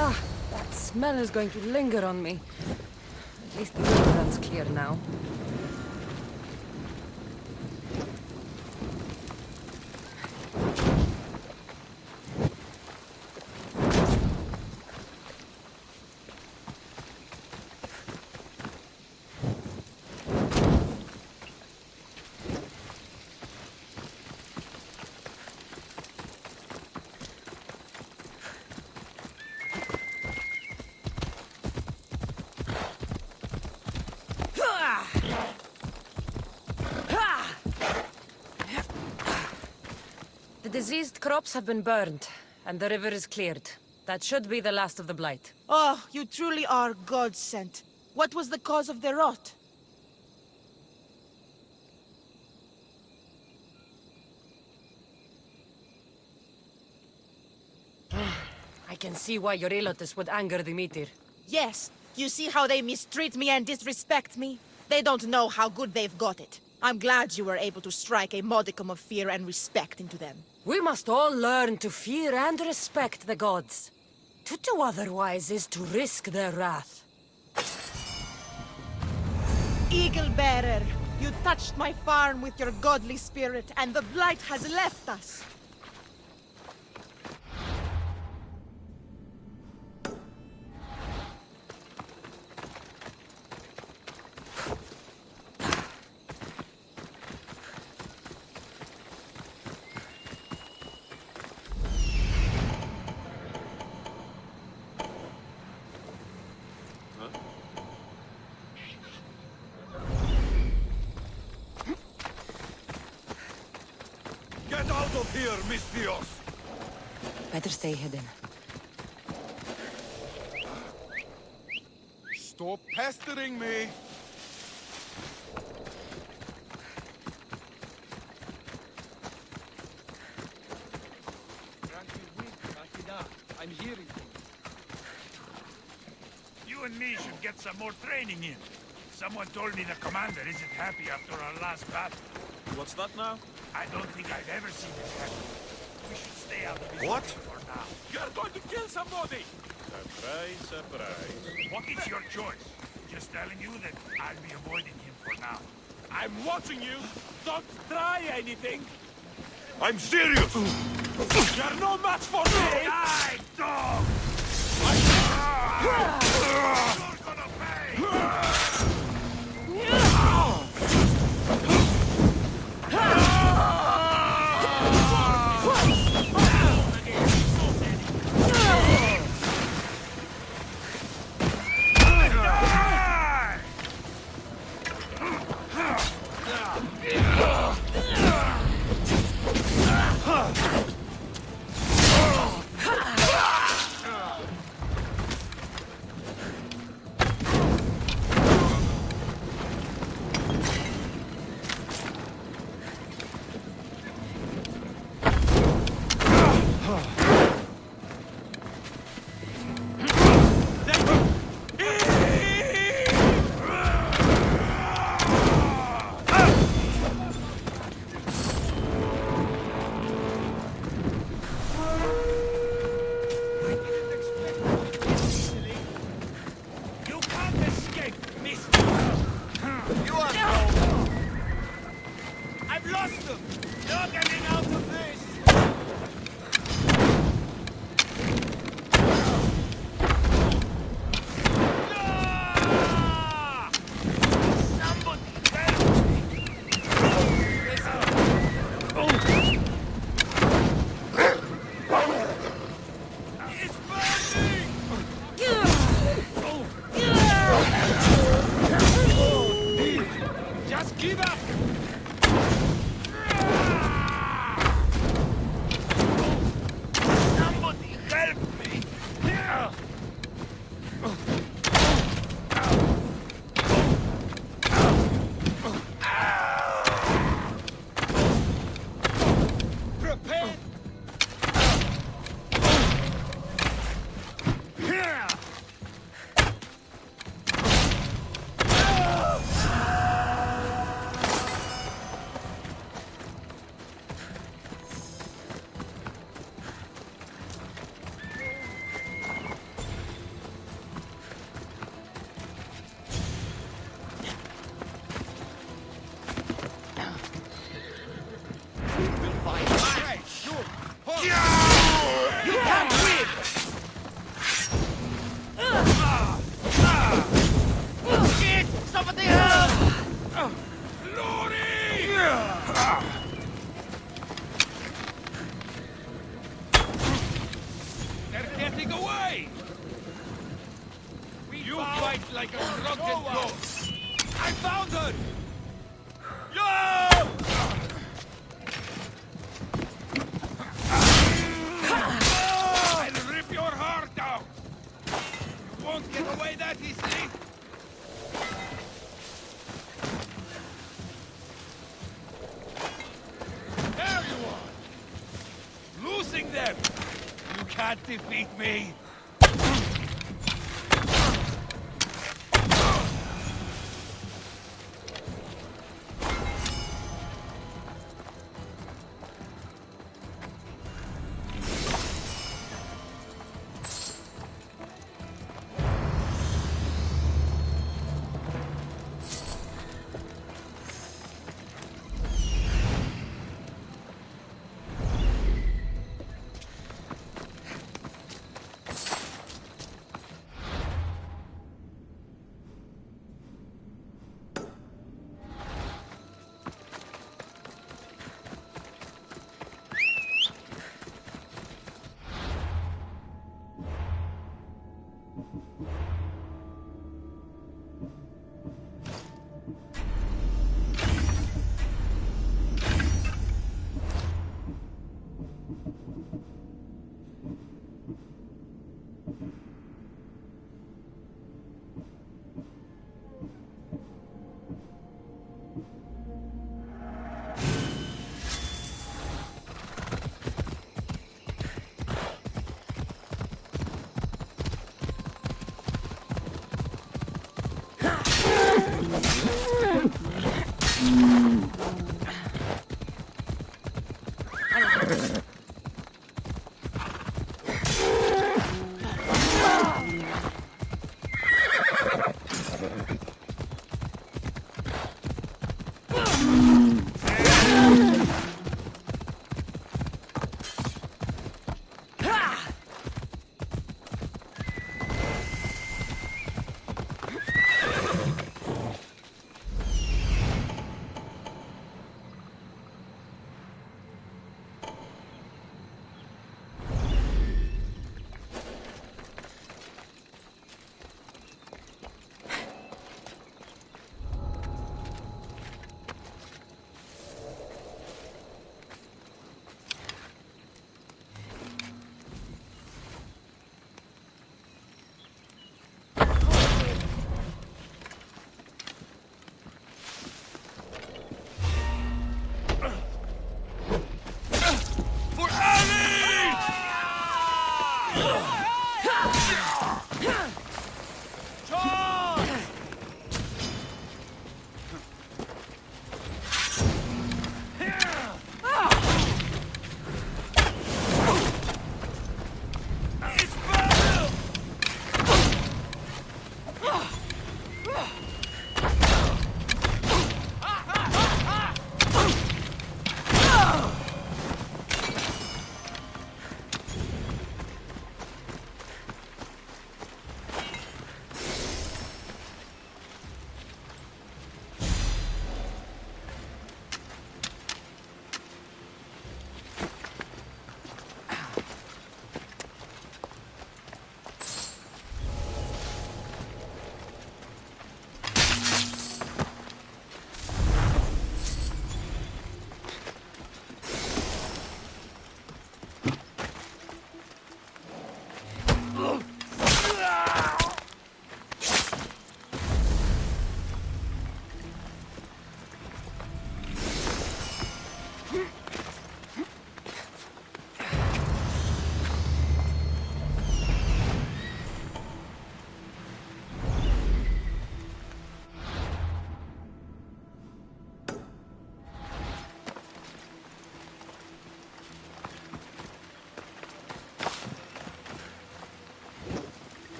Ah, that smell is going to linger on me. At least the river runs clear now. The diseased crops have been burned, and the river is cleared. That should be the last of the blight. Oh, you truly are God-sent. What was the cause of the rot? I can see why your Elotus would anger the meteor. Yes, you see how they mistreat me and disrespect me? They don't know how good they've got it. I'm glad you were able to strike a modicum of fear and respect into them. We must all learn to fear and respect the gods. To do otherwise is to risk their wrath. Eagle Bearer, you touched my farm with your godly spirit, and the blight has left us. Get out of here, Mistios! Better stay hidden. Stop pestering me! I'm hearing things. You and me should get some more training in. Someone told me the commander isn't happy after our last battle. What's that now? I don't think I've ever seen it happen. We should stay out of his What? way for now. You're going to kill somebody! Surprise, surprise. It's your choice. Just telling you that I'll be avoiding him for now. I'm watching you! Don't try anything! I'm serious! You're no match for me! Die, dog! You're gonna pay! away! You fight like a drunken goat! I found her! Yo! I'll rip your heart out! You won't get away that easily! There you are! Losing them! You can't defeat me!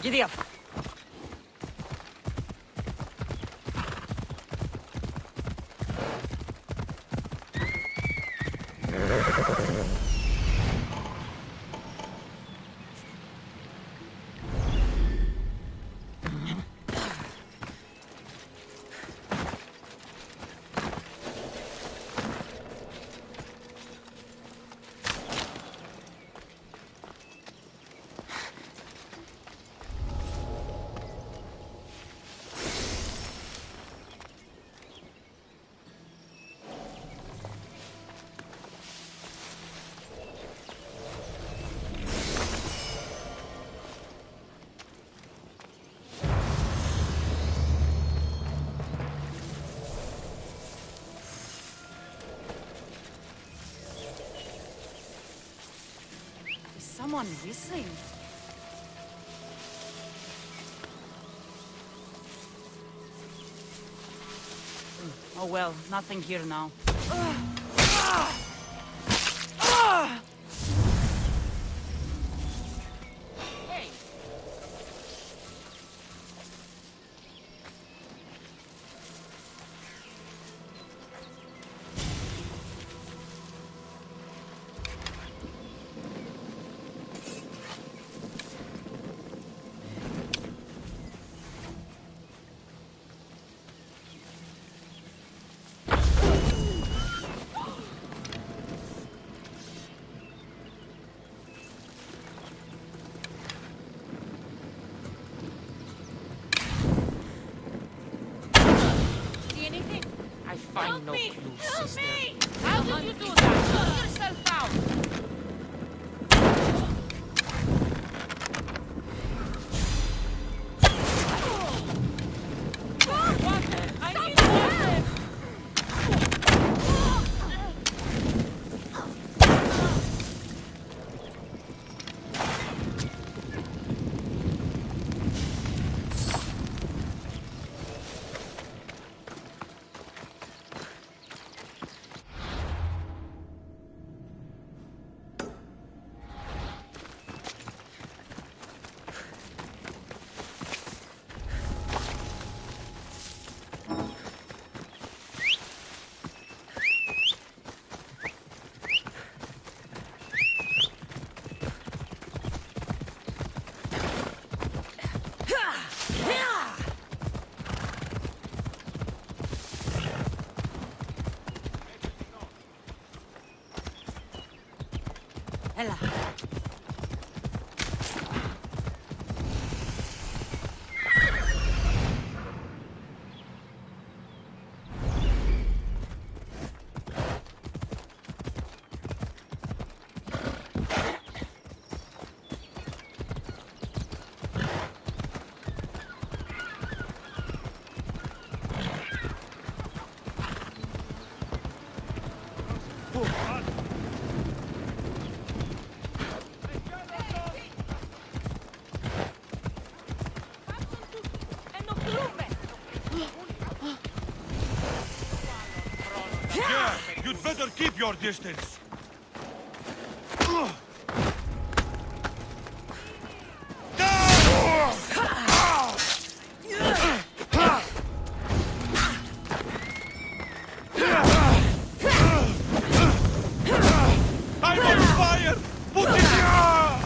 Giddy up. Someone missing. Oh well, nothing here now. I find no clue, sister. How did you do that? Sort yourself out! Water! I need water! Ella. Yeah, you'd better keep your distance. I'm on fire! Put it down!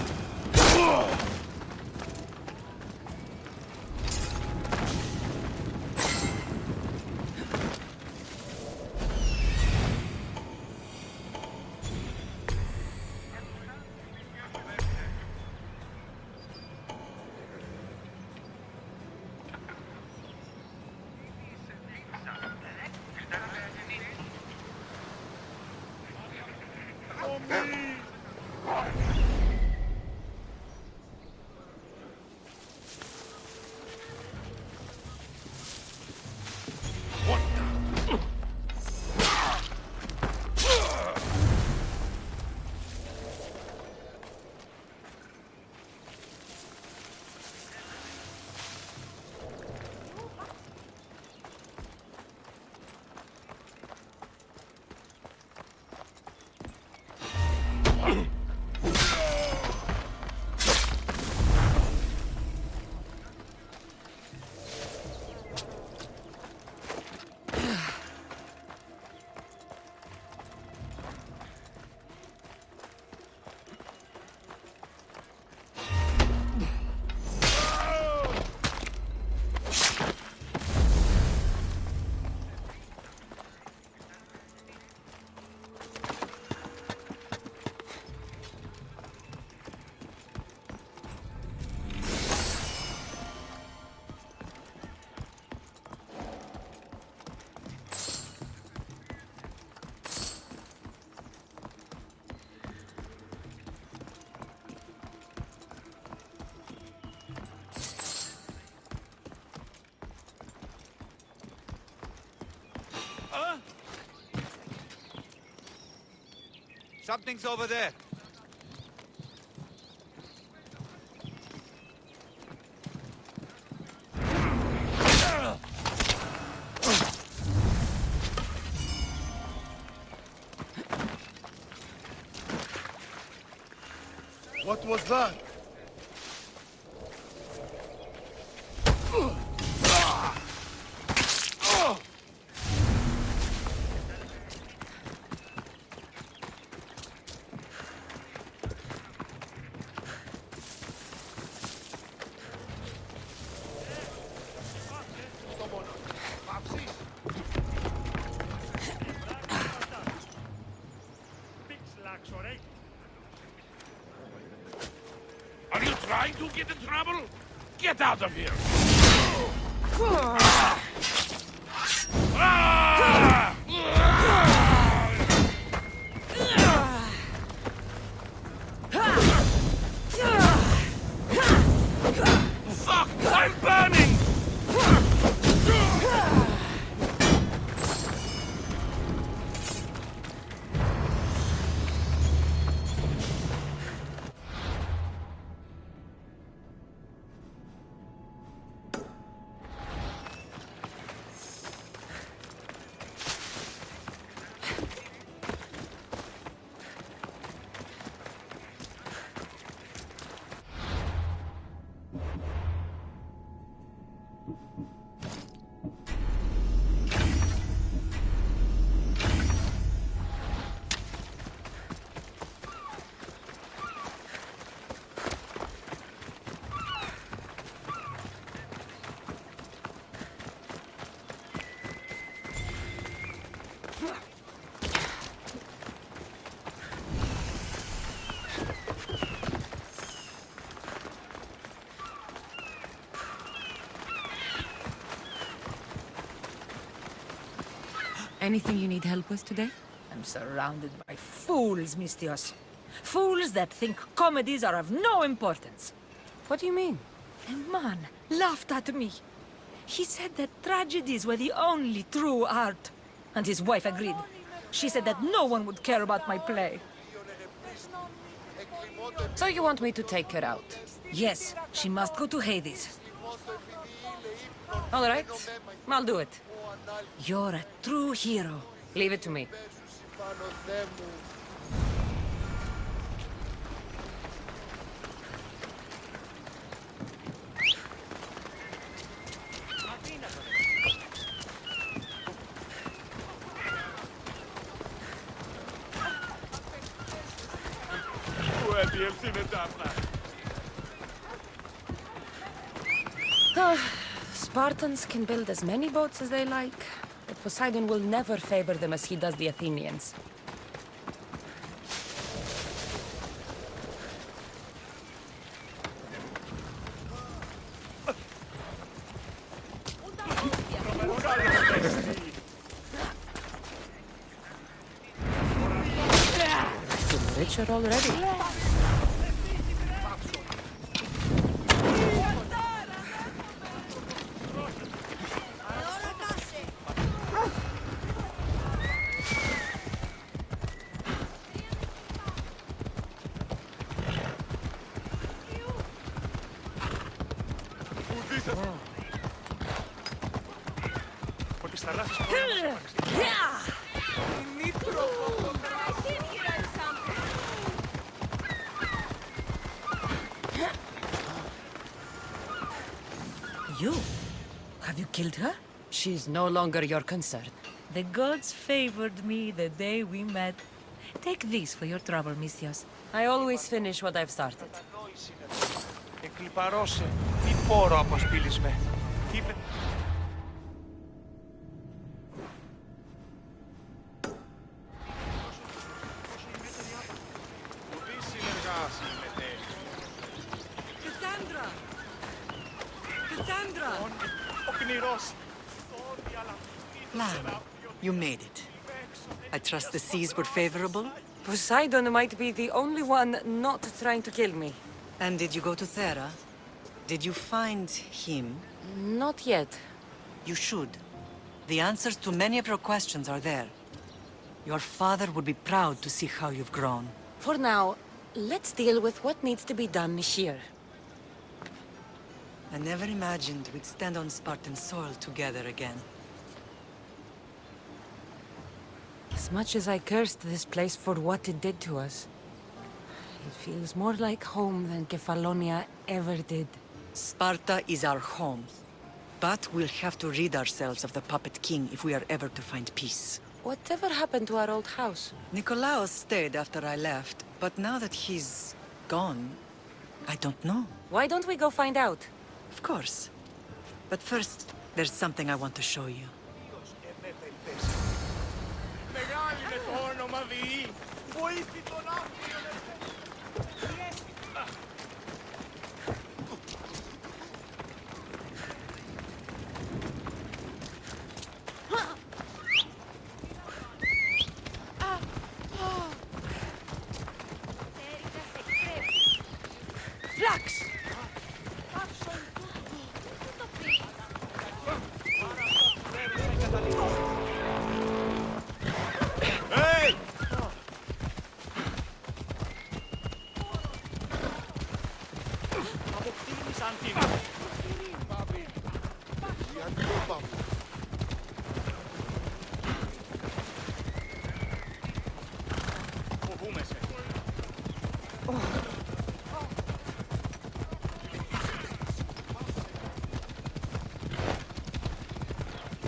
Huh? Something's over there. What was that? Are you trying to get in trouble? Get out of here! Ah! Fuck! I'm burning! Anything you need help with today? I'm surrounded by fools, Mistios. Fools that think comedies are of no importance. What do you mean? A man laughed at me. He said that tragedies were the only true art. And his wife agreed. She said that no one would care about my play. So you want me to take her out? Yes, she must go to Hades. All right, I'll do it. You're a true hero. Leave it to me. Spartans can build as many boats as they like, but Poseidon will never favor them as he does the Athenians. I'm richer already. You? Have you killed her? She's no longer your concern. The gods favored me the day we met. Take this for your trouble, Mistios. I always finish what I've started. Εκλιπαρώσε. Τι πόρο αποσπίλησμε. Είπε... Cassandra! Cassandra! Ο κνηρός. Lamb, you made it. I trust the seas were favorable? Poseidon might be the only one not trying to kill me. And did you go to Thera? Did you find him? Not yet. You should. The answers to many of your questions are there. Your father would be proud to see how you've grown. For now, let's deal with what needs to be done here. I never imagined we'd stand on Spartan soil together again. As much as I cursed this place for what it did to us, it feels more like home than Kefalonia ever did. Sparta is our home. But we'll have to rid ourselves of the Puppet King if we are ever to find peace. Whatever happened to our old house? Nikolaos stayed after I left, but now that he's gone, I don't know. Why don't we go find out? Of course. But first, there's something I want to show you. Μεγάλη είναι το όνομα Διή. Βοήθη τον άπειρο.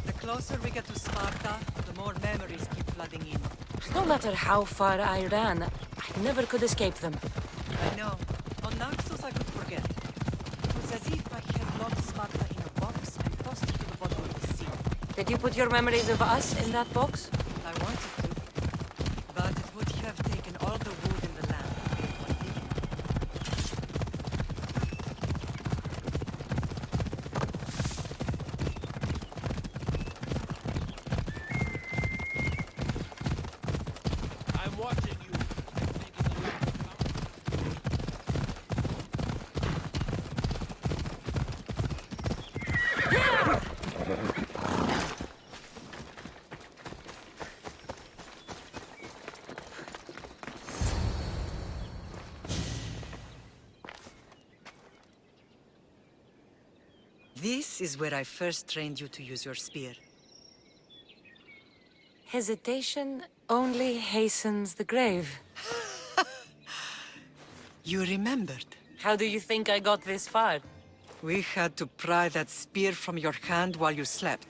The closer we get to Sparta, the more memories keep flooding in. No matter how far I ran, I never could escape them. I know. On Naxos I could forget. It was as if I had locked Sparta in a box and tossed it to the bottom of the sea. Did you put your memories of us in that box? I wanted to, but it would have taken all the wood in the land to build one big enough. I'm watching you. This is where I first trained you to use your spear. Hesitation only hastens the grave. You remembered. How do you think I got this far? We had to pry that spear from your hand while you slept.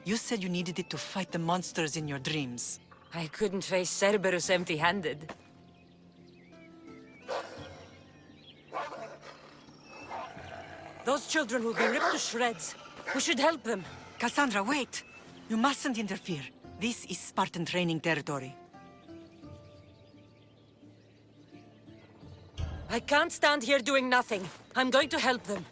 You said you needed it to fight the monsters in your dreams. I couldn't face Cerberus empty-handed. Those children will be ripped to shreds. We should help them. Cassandra, wait! You mustn't interfere. This is Spartan training territory. I can't stand here doing nothing. I'm going to help them.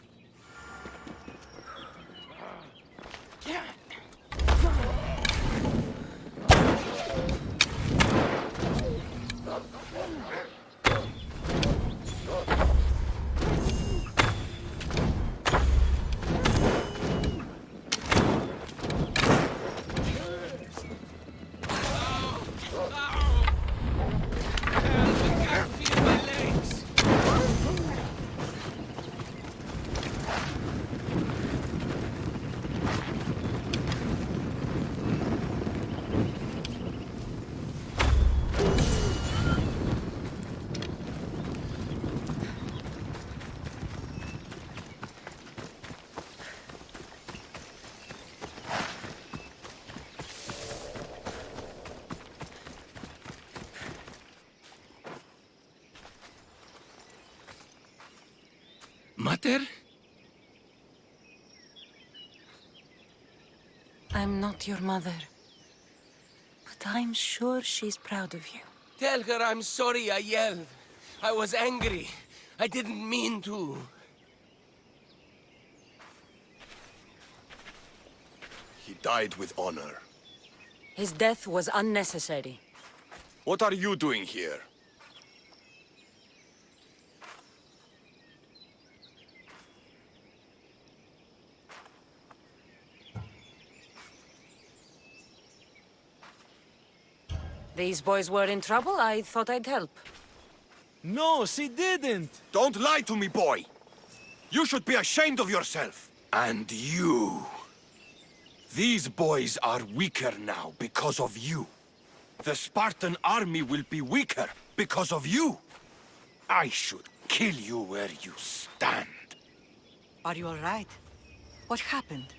Mater? I'm not your mother. But I'm sure she's proud of you. Tell her I'm sorry I yelled. I was angry. I didn't mean to. He died with honor. His death was unnecessary. What are you doing here? These boys were in trouble, I thought I'd help. No, she didn't! Don't lie to me, boy! You should be ashamed of yourself. And you. These boys are weaker now because of you. The Spartan army will be weaker because of you. I should kill you where you stand. Are you all right? What happened?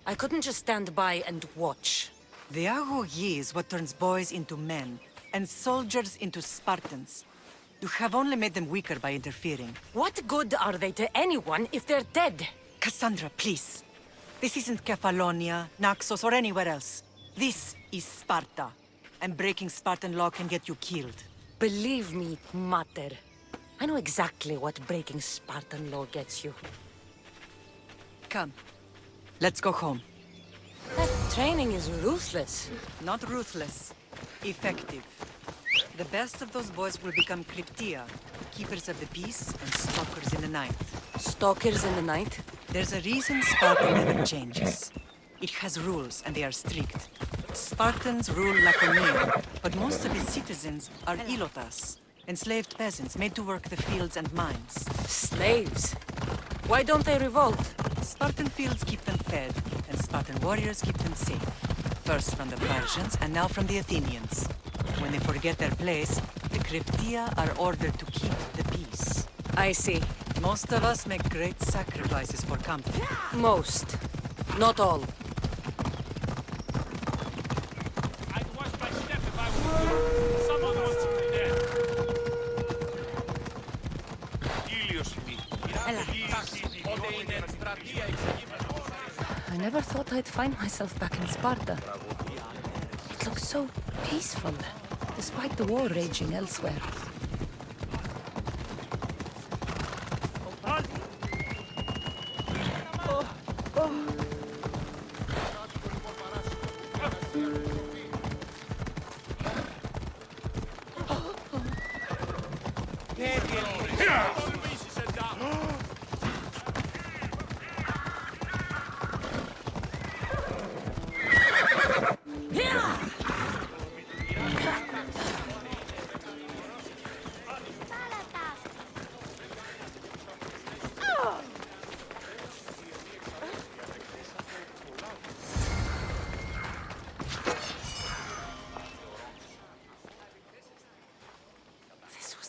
I couldn't just stand by and watch. The Ago Yi is what turns boys into men, and soldiers into Spartans. You have only made them weaker by interfering. What good are they to anyone if they're dead? Cassandra, please. This isn't Kefalonia, Naxos, or anywhere else. This is Sparta. And breaking Spartan law can get you killed. Believe me, Mater. I know exactly what breaking Spartan law gets you. Come. Let's go home. That training is ruthless. Not ruthless. Effective. The best of those boys will become Cryptia, keepers of the peace and stalkers in the night. Stalkers in the night? There's a reason Sparta never changes. It has rules, and they are strict. Spartans rule Laconia, but most of its citizens are ilotas, enslaved peasants made to work the fields and mines. Slaves? Why don't they revolt? Spartan fields keep them fed, and Spartan warriors keep them safe. First from the Persians, and now from the Athenians. When they forget their place, the Cryptia are ordered to keep the peace. I see. Most of us make great sacrifices for comfort. Most. Not all. I'd watch my step if I were you. Someone wants to be dead. I never thought I'd find myself back in Sparta. It looks so peaceful, despite the war raging elsewhere.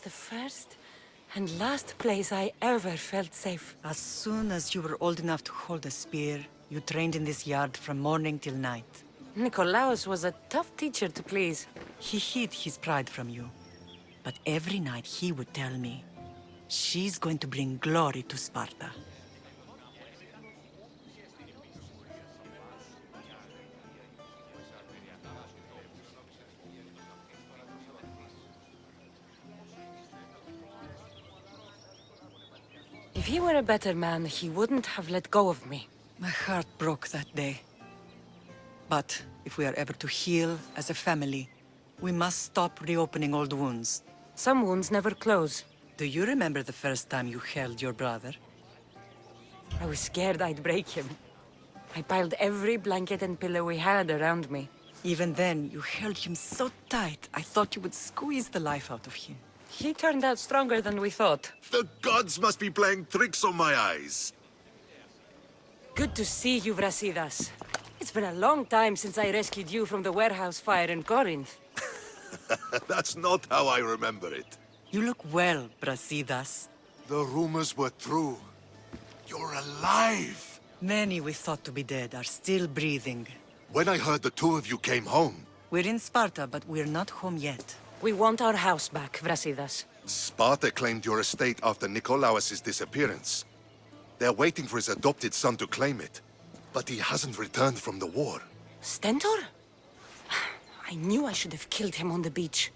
The first and last place I ever felt safe. As soon as you were old enough to hold a spear, you trained in this yard from morning till night. Nikolaos was a tough teacher to please. He hid his pride from you. But every night he would tell me, she's going to bring glory to Sparta. If he were a better man, he wouldn't have let go of me. My heart broke that day. But if we are ever to heal as a family, we must stop reopening old wounds. Some wounds never close. Do you remember the first time you held your brother? I was scared I'd break him. I piled every blanket and pillow we had around me. Even then, you held him so tight, I thought you would squeeze the life out of him. He turned out stronger than we thought. The gods must be playing tricks on my eyes. Good to see you, Brasidas. It's been a long time since I rescued you from the warehouse fire in Corinth. That's not how I remember it. You look well, Brasidas. The rumors were true. You're alive! Many we thought to be dead are still breathing. When I heard the two of you came home... We're in Sparta, but we're not home yet. We want our house back, Brasidas. Sparta claimed your estate after Nikolaos' disappearance. They're waiting for his adopted son to claim it. But he hasn't returned from the war. Stentor? I knew I should have killed him on the beach.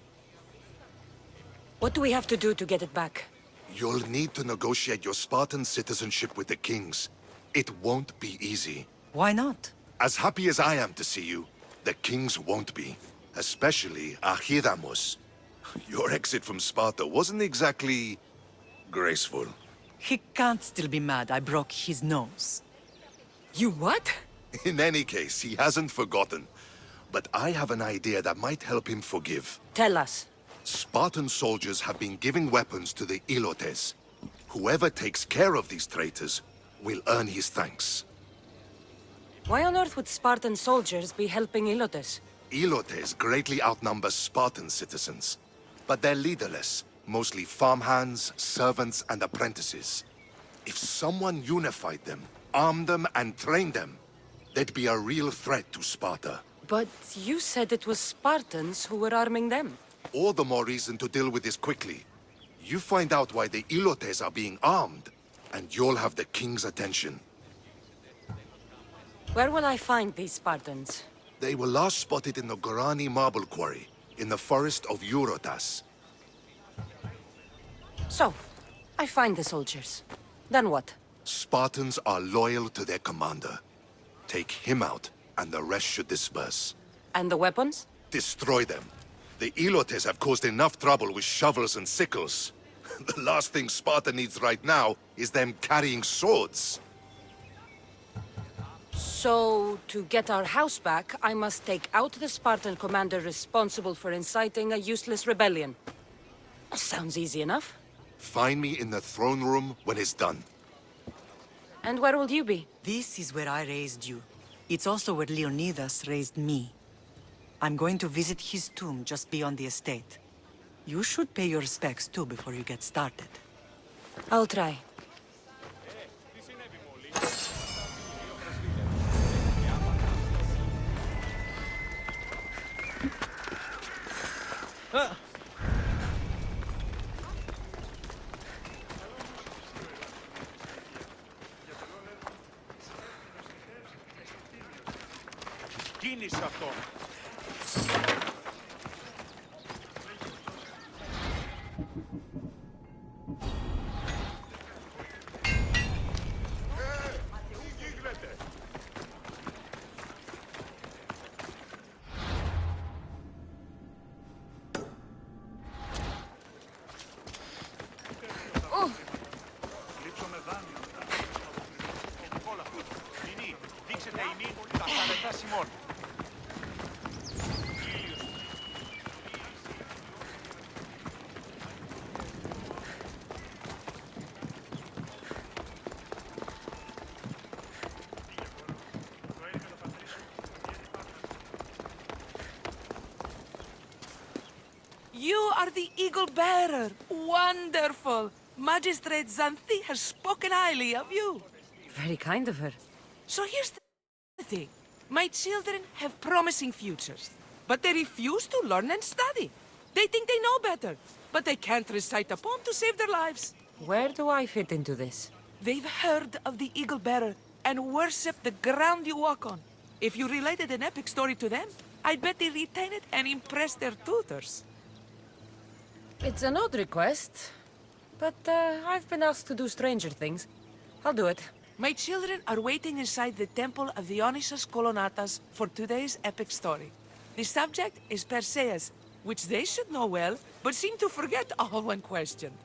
What do we have to do to get it back? You'll need to negotiate your Spartan citizenship with the kings. It won't be easy. Why not? As happy as I am to see you, the kings won't be. Especially Archidamos. Your exit from Sparta wasn't exactly... graceful. He can't still be mad I broke his nose. You what? In any case, he hasn't forgotten. but I have an idea that might help him forgive. Tell us. Spartan soldiers have been giving weapons to the Ilotes. Whoever takes care of these traitors will earn his thanks. Why on earth would Spartan soldiers be helping Ilotes? Ilotes greatly outnumber Spartan citizens, but they're leaderless, mostly farmhands, servants, and apprentices. If someone unified them, armed them, and trained them, they'd be a real threat to Sparta. But you said it was Spartans who were arming them. All the more reason to deal with this quickly. You find out why the Ilotes are being armed, and you'll have the king's attention. Where will I find these Spartans? They were last spotted in the Gorani marble quarry, in the forest of Eurotas. So, I find the soldiers. Then what? Spartans are loyal to their commander. Take him out, and the rest should disperse. And the weapons? Destroy them. The Ilotes have caused enough trouble with shovels and sickles. The last thing Sparta needs right now is them carrying swords. So, to get our house back, I must take out the Spartan commander responsible for inciting a useless rebellion. Sounds easy enough. Find me in the throne room when it's done. And where will you be? This is where I raised you. It's also where Leonidas raised me. I'm going to visit his tomb just beyond the estate. You should pay your respects too before you get started. I'll try. Κίνησε αυτό. You are the Eagle Bearer. Wonderful. Magistrate Xanthi has spoken highly of you. Very kind of her. So here's the thing. My children have promising futures, but they refuse to learn and study. They think they know better, but they can't recite a poem to save their lives. Where do I fit into this? They've heard of the Eagle Bearer and worship the ground you walk on. If you related an epic story to them, I bet they retain it and impress their tutors. It's an odd request, but I've been asked to do stranger things. I'll do it. My children are waiting inside the temple of Dionysus Kolonatas for today's epic story. The subject is Perseus, which they should know well, but seem to forget all when questioned.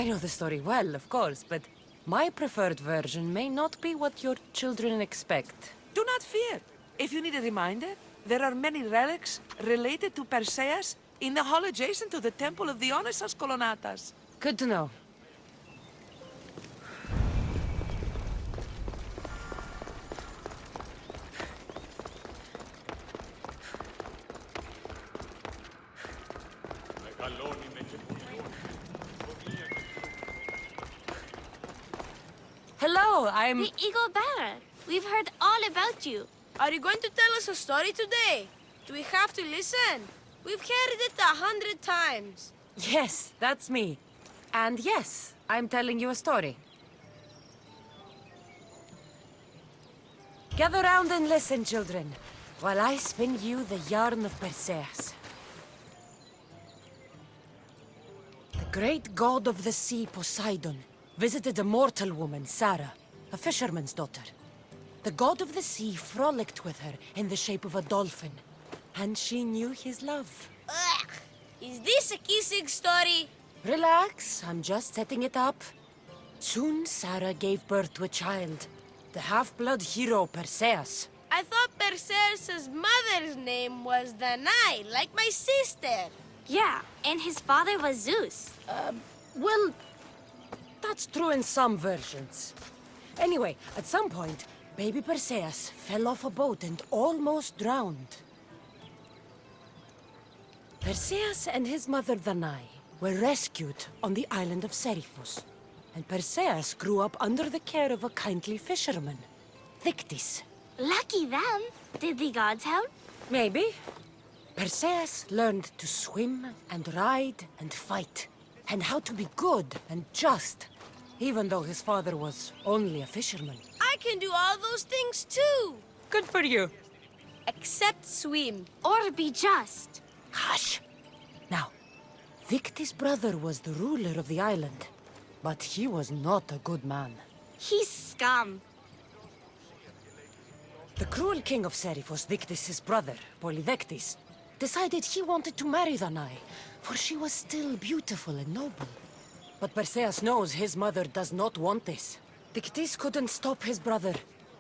I know the story well, of course, but my preferred version may not be what your children expect. Do not fear. If you need a reminder, there are many relics related to Perseus in the hall adjacent to the temple of Dionysus Kolonatas. Good to know. Hello, I'm... The Eagle Bearer. We've heard all about you. Are you going to tell us a story today? Do we have to listen? We've heard it 100 times. Yes, that's me. And yes, I'm telling you a story. Gather round and listen, children, while I spin you the yarn of Perseus. The great god of the sea, Poseidon, visited a mortal woman, Sarah, a fisherman's daughter. The god of the sea frolicked with her in the shape of a dolphin, and she knew his love. Ugh! Is this a kissing story? Relax, I'm just setting it up. Soon, Sarah gave birth to a child, the half-blood hero Perseus. I thought Perseus' mother's name was Danae, like my sister. Yeah, and his father was Zeus. Well, that's true in some versions. Anyway, at some point, baby Perseus fell off a boat and almost drowned. Perseus and his mother Danae were rescued on the island of Seriphos, and Perseus grew up under the care of a kindly fisherman, Dictys. Lucky them. Did the gods help? Maybe. Perseus learned to swim and ride and fight, and how to be good and just, even though his father was only a fisherman. I can do all those things too. Good for you. Except swim. Or be just. Hush! Now, Dictys' brother was the ruler of the island, but he was not a good man. He's scum. The cruel king of Seriphos, Dictys' brother, Polydectes, decided he wanted to marry Danae, for she was still beautiful and noble. But Perseus knows his mother does not want this. Dictys couldn't stop his brother,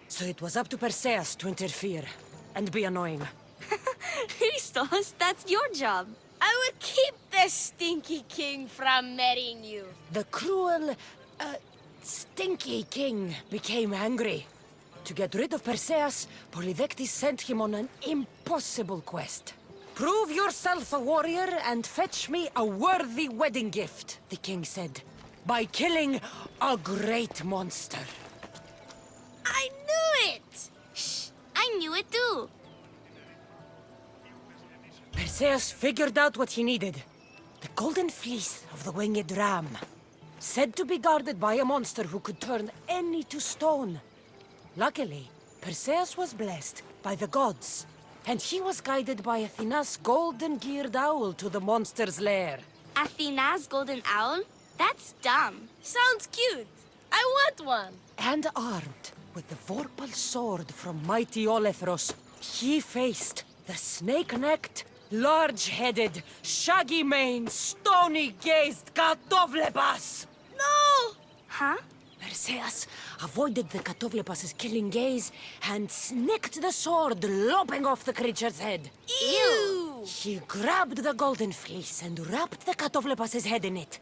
so it was up to Perseus to interfere and be annoying. Christos, that's your job. I will keep the stinky king from marrying you. The cruel, stinky king became angry. To get rid of Perseus, Polydectes sent him on an impossible quest. Prove yourself a warrior and fetch me a worthy wedding gift, the king said, by killing a great monster. I knew it! Shh, I knew it too. Perseus figured out what he needed. The golden fleece of the winged ram, said to be guarded by a monster who could turn any to stone. Luckily, Perseus was blessed by the gods, and he was guided by Athena's golden-geared owl to the monster's lair. Athena's golden owl? That's dumb. Sounds cute. I want one. And armed with the vorpal sword from mighty Olethros, he faced the snake-necked, large-headed, shaggy-maned, stony-gazed Katovlepas! No! Huh? Perseus avoided the Katovlepas' killing gaze and snicked the sword, lopping off the creature's head. Ew! He grabbed the golden fleece and wrapped the Katovlepas' head in it.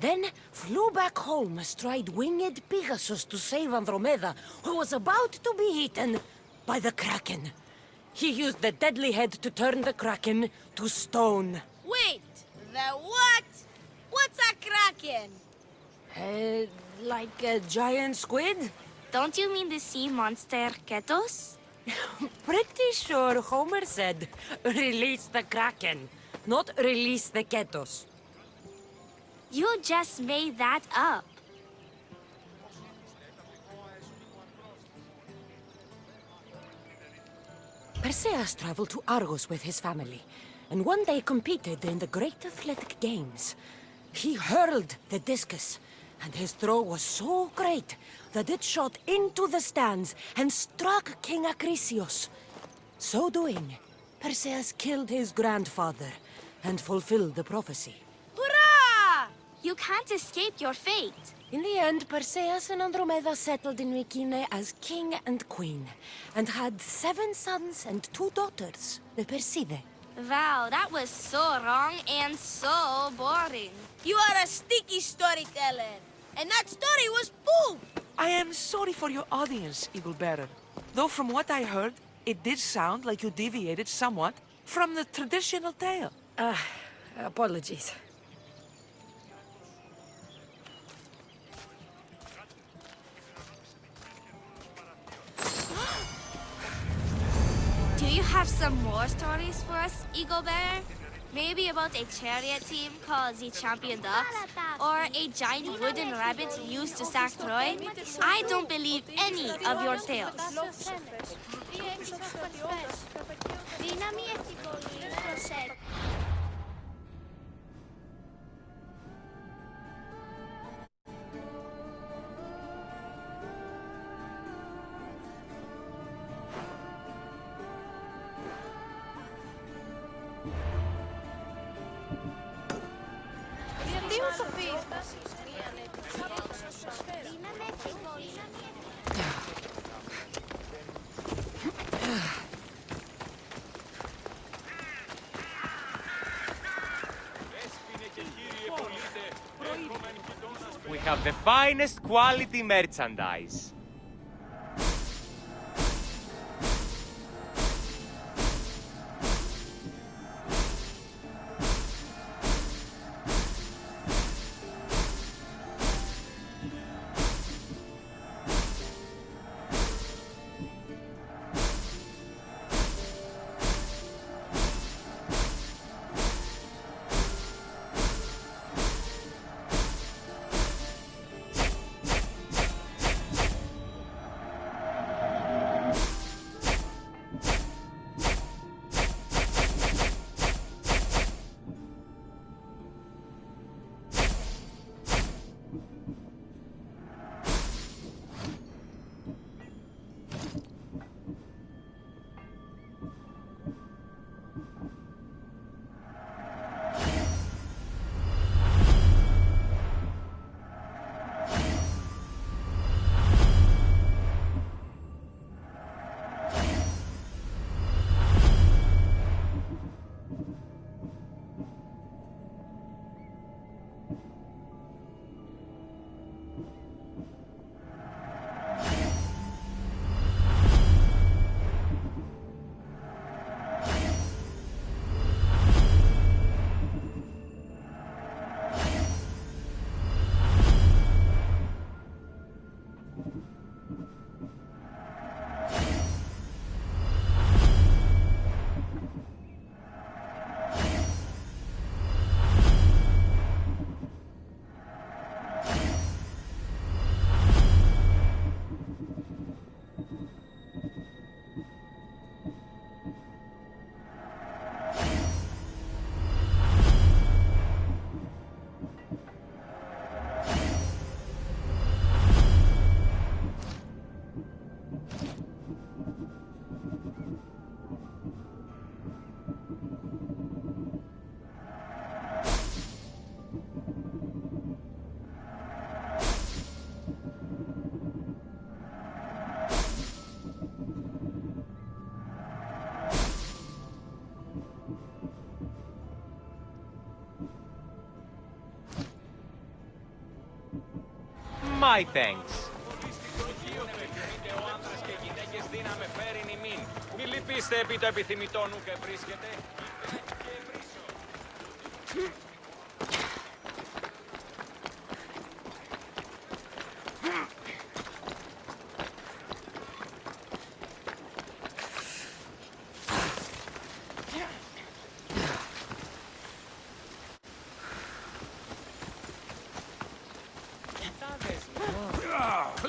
Then flew back home astride winged Pegasus to save Andromeda, who was about to be eaten by the Kraken. He used the deadly head to turn the Kraken to stone. Wait, the what? What's a kraken? Like a giant squid? Don't you mean the sea monster Ketos? Pretty sure Homer said, release the Kraken, not release the Ketos. You just made that up. Perseus traveled to Argos with his family, and one day competed in the Great Athletic Games. He hurled the discus, and his throw was so great that it shot into the stands and struck King Acrisius. So doing, Perseus killed his grandfather and fulfilled the prophecy. Hurrah! You can't escape your fate. In the end, Perseus and Andromeda settled in Mycenae as king and queen, and had 7 sons and 2 daughters, the Perseidae. Wow, that was so wrong and so boring. You are a sticky storyteller, and that story was poop! I am sorry for your audience, Eagle Bearer. Though from what I heard, it did sound like you deviated somewhat from the traditional tale. Apologies. Do you have some more stories for us, Eagle Bearer? Maybe about a chariot team called the Champion Ducks? Or a giant wooden rabbit used to sack Troy? I don't believe any of your tales. have the finest quality merchandise. My thanks. Μη λυπήστε επί το επιθυμητό νου και βρίσκεται.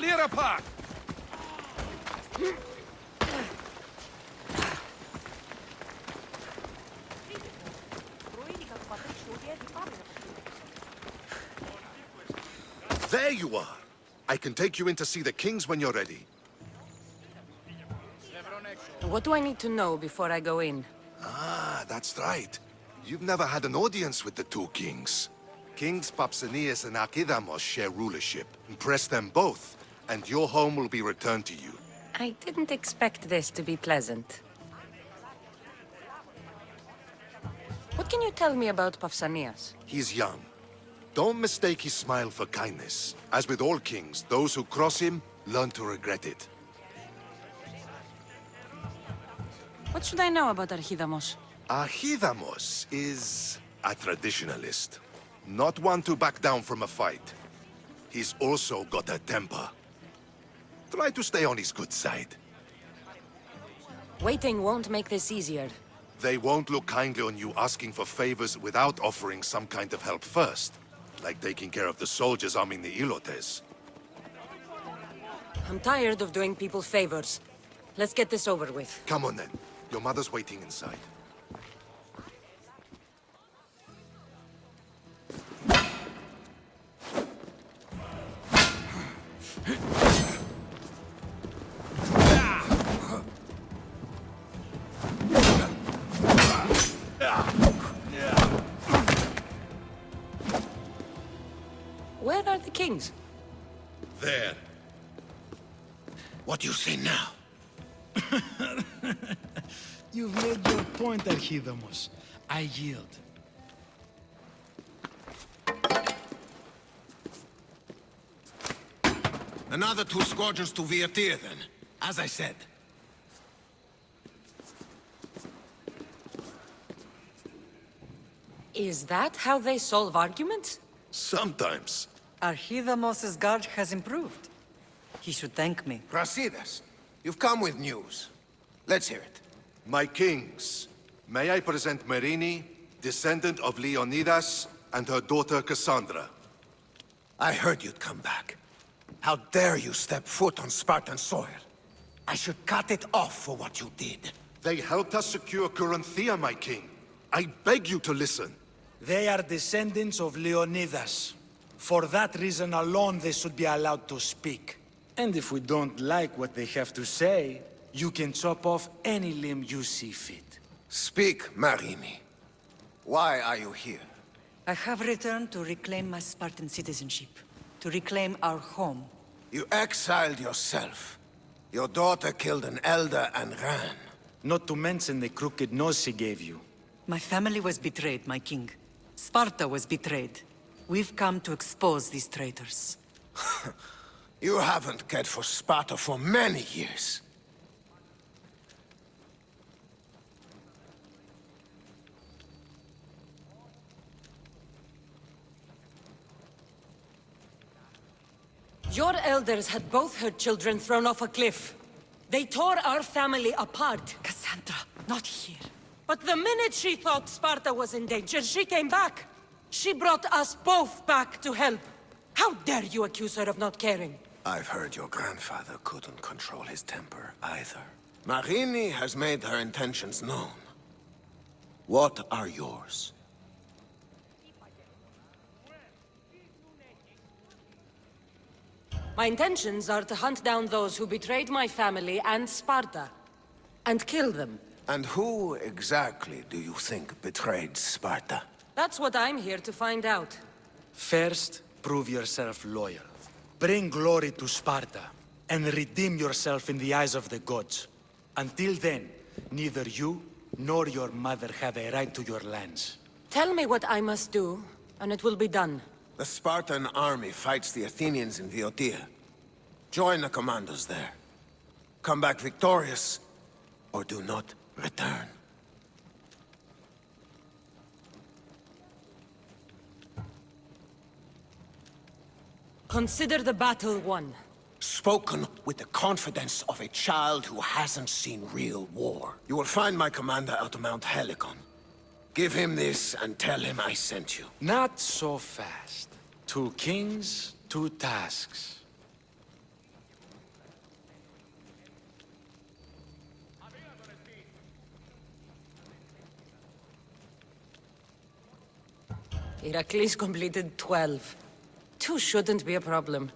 Clear a path! There you are! I can take you in to see the kings when you're ready. What do I need to know before I go in? Ah, that's right. You've never had an audience with the two kings. Kings Papsanias and Archidamos share rulership. Impress them both, and your home will be returned to you. I didn't expect this to be pleasant. What can you tell me about Pausanias? He's young. Don't mistake his smile for kindness. As with all kings, those who cross him learn to regret it. What should I know about Archidamos? Archidamos is a traditionalist. Not one to back down from a fight. He's also got a temper. Try to stay on his good side. Waiting won't make this easier. They won't look kindly on you asking for favors without offering some kind of help first. Like taking care of the soldiers arming the Ilotes. I'm tired of doing people favors. Let's get this over with. Come on then. Your mother's waiting inside. Where are the kings? There. What do you say now? You've made your point, Archidamos. I yield. Another 2 squadrons to Viatir, then. As I said. Is that how they solve arguments? Sometimes. Archidamos's guard has improved. He should thank me. Brasidas, you've come with news. Let's hear it. My kings, may I present Marini, descendant of Leonidas, and her daughter Cassandra. I heard you'd come back. How dare you step foot on Spartan soil? I should cut it off for what you did. They helped us secure Corinthia, my king. I beg you to listen. They are descendants of Leonidas. For that reason alone, they should be allowed to speak. And if we don't like what they have to say, you can chop off any limb you see fit. Speak, Marini. Why are you here? I have returned to reclaim my Spartan citizenship. To reclaim our home. You exiled yourself. Your daughter killed an elder and ran. Not to mention the crooked nose she gave you. My family was betrayed, my king. Sparta was betrayed. We've come to expose these traitors. You haven't cared for Sparta for many years. Your elders had both her children thrown off a cliff. They tore our family apart. Cassandra, not here. But the minute she thought Sparta was in danger, she came back. She brought us both back to help. How dare you accuse her of not caring? I've heard your grandfather couldn't control his temper either. Marini has made her intentions known. What are yours? My intentions are to hunt down those who betrayed my family and Sparta, and kill them. And who exactly do you think betrayed Sparta? That's what I'm here to find out. First, prove yourself loyal. Bring glory to Sparta, and redeem yourself in the eyes of the gods. Until then, neither you nor your mother have a right to your lands. Tell me what I must do, and it will be done. The Spartan army fights the Athenians in Viotia. Join the commandos there. Come back victorious, or do not return. Consider the battle won. Spoken with the confidence of a child who hasn't seen real war. You will find my commander out of Mount Helicon. Give him this and tell him I sent you. Not so fast. 2 kings, 2 tasks. Heracles completed 12. 2 shouldn't be a problem.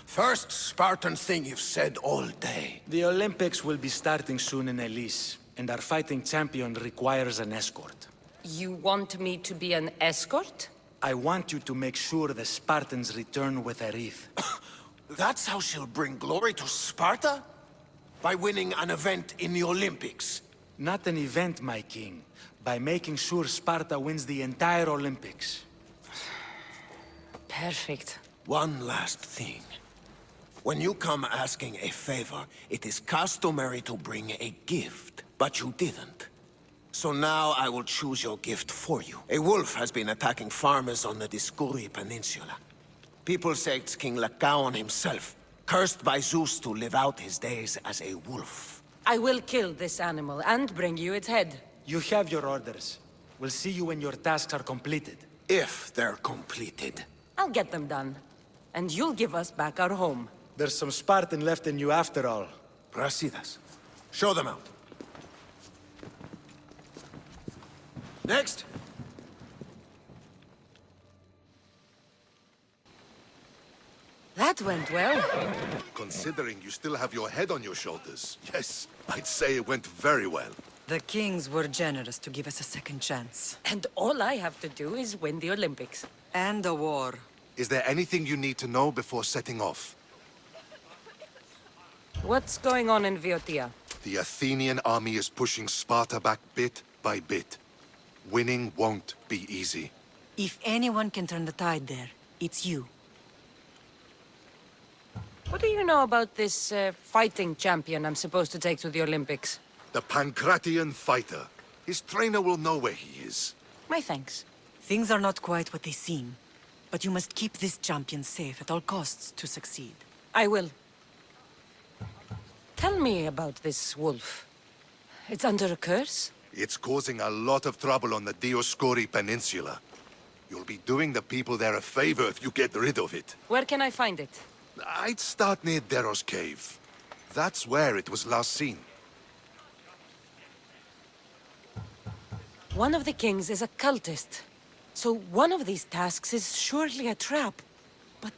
First Spartan thing you've said all day. The Olympics will be starting soon in Elise, and our fighting champion requires an escort. You want me to be an escort? I want you to make sure the Spartans return with a wreath. That's how she'll bring glory to Sparta? By winning an event in the Olympics? Not an event, my king. By making sure Sparta wins the entire Olympics. Perfect. One last thing. When you come asking a favor, it is customary to bring a gift. But you didn't. So now I will choose your gift for you. A wolf has been attacking farmers on the Discuri Peninsula. People say it's King Lycaon himself, cursed by Zeus to live out his days as a wolf. I will kill this animal and bring you its head. You have your orders. We'll see you when your tasks are completed. If they're completed. I'll get them done. And you'll give us back our home. There's some Spartan left in you after all. Brasidas, show them out. Next. That went well. Considering you still have your head on your shoulders, yes, I'd say it went very well. The kings were generous to give us a second chance. And all I have to do is win the Olympics. And a war. Is there anything you need to know before setting off? What's going on in Viotia? The Athenian army is pushing Sparta back bit by bit. Winning won't be easy. If anyone can turn the tide there, it's you. What do you know about this fighting champion I'm supposed to take to the Olympics? The Pancratian fighter. His trainer will know where he is. My thanks. Things are not quite what they seem, but you must keep this champion safe at all costs to succeed. I will. Tell me about this wolf. It's under a curse? It's causing a lot of trouble on the Dioscuri Peninsula. You'll be doing the people there a favor if you get rid of it. Where can I find it? I'd start near Deros Cave. That's where it was last seen. One of the kings is a cultist. So one of these tasks is surely a trap. But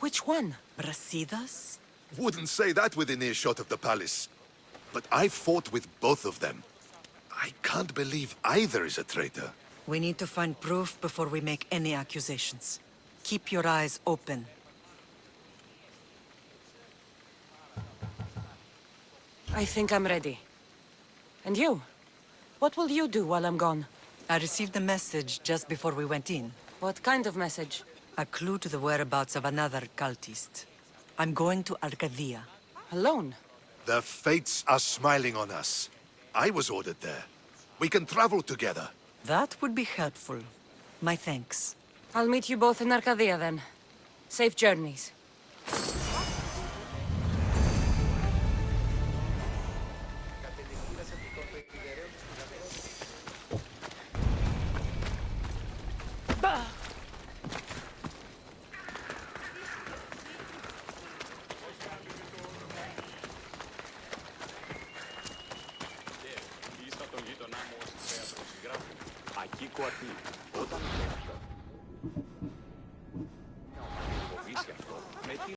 which one? Brasidas? Wouldn't say that within earshot of the palace. But I fought with both of them. I can't believe either is a traitor. We need to find proof before we make any accusations. Keep your eyes open. I think I'm ready. And you? What will you do while I'm gone? I received a message just before we went in. What kind of message? A clue to the whereabouts of another cultist. I'm going to Arcadia. Alone? The fates are smiling on us. I was ordered there. We can travel together. That would be helpful. My thanks. I'll meet you both in Arcadia then. Safe journeys. Εκεί κουαρτί. Όταν